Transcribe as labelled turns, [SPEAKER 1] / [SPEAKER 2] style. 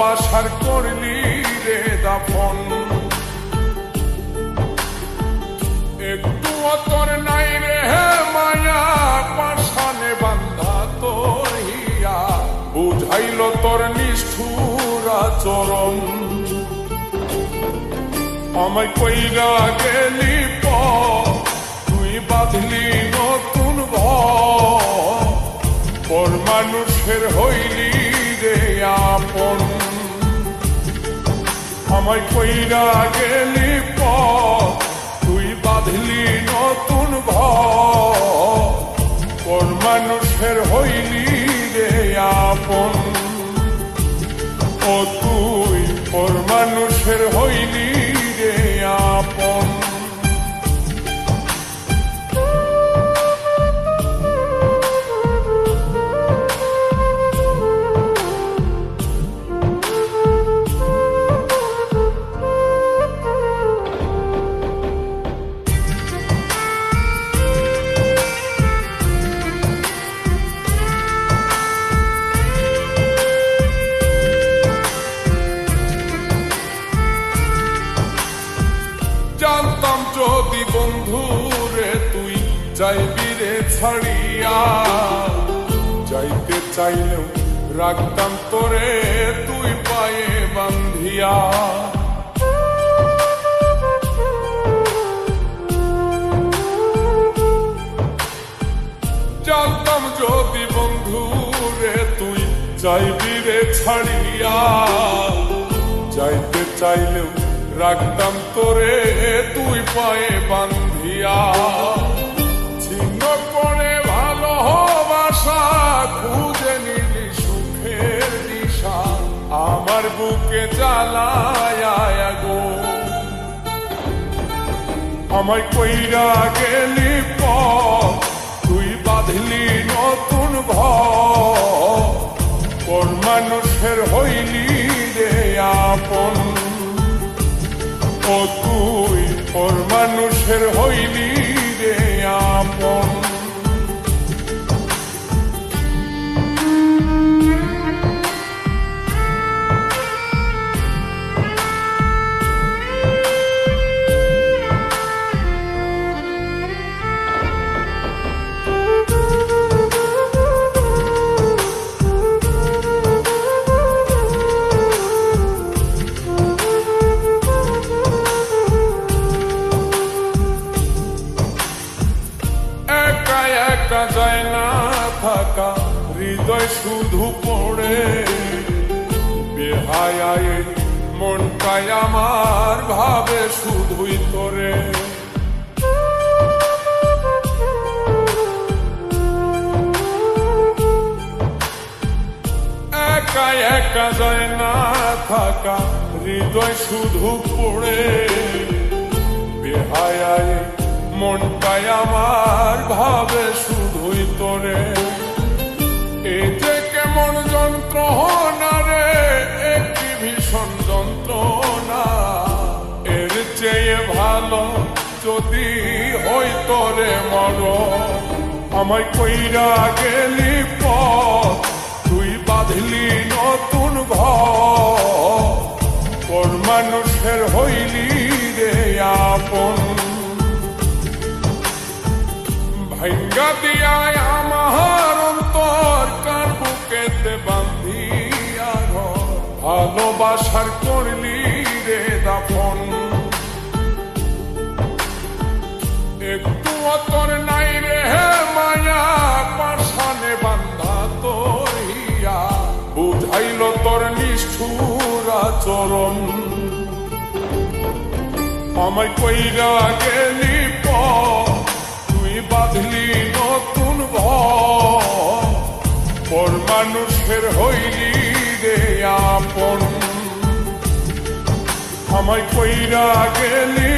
[SPEAKER 1] ভালোবাসার করলি রে দাফন। একটু তোর নাই রে মায়া, পাশানে বান্ধা তোর হিয়া, বুঝাইল তোর নিষ্ঠুর আচরণ। আমায় কইরা গেলি তুই বাঁধলি নতুন ঘর, পর মানুষের হইলি রে আপন। আমায় কইরা গেলি তুই বাঁধলি নতুন ঘর, পর মানুষের হইলি রে আপন। ও তুই পর মানুষের হইলি রে আপন। জানতাম যদি বন্ধু রে তুই যাইবি রে ছাড়িয়া, যাইতে চাইলেও রাখতাম তোরে তুই পায়ে বান্ধিয়া। জানতাম যদি বন্ধু রে তুই যাইবি রে ছাড়িয়া, যাইতে চাইলেও রাখতাম তোরে তুই পায়ে বান্ধিয়া। ছিন্ন করে ভালোবাসা খুঁজে নিলি সুখের দিশা, আমার বুকে জ্বালায় গো। আমায় কইরা গেলি তুই বাঁধলি নতুন ঘর, পর মানুষের হইলি রে আপন। ও তুই পর মানুষের হইলি রে আপন। একা যায় না থাকা, হৃদয় শুধু পড়ে বেহায়, মনটাই আমার ভাবে শুধুই তোরে। একা একা যায় না থাকা, হৃদয় শুধু পড়ে বেহায়, মনটাই আমার ভাবে শুধুই তোরে। এই যে কেমন যন্ত্রণা রে, একটি ভীষণ যন্ত্রণা, এর চেয়ে ভালো যদি হই তোরে মরণ। আমায় কইরা গেলি তুই বাঁধলি নতুন ঘর, পর মানুষের হইলি রে আপন। ভাঙ্গা দিয়া আমার অন্তর কার বুকেতে বান্ধিয়া ঘর, ভালোবাসার করলি রে দাফন। একটু তোর নাই রে মায়া, পাশানে বান্ধা তোর হিয়া, বুঝাইল তোর নিষ্ঠুর আচরণ। আমায় কইরা গেলি তুই বাঁধলি নতুন ঘর, পর মানুষের হইলি রে আপন। আমায় কইরা গেলি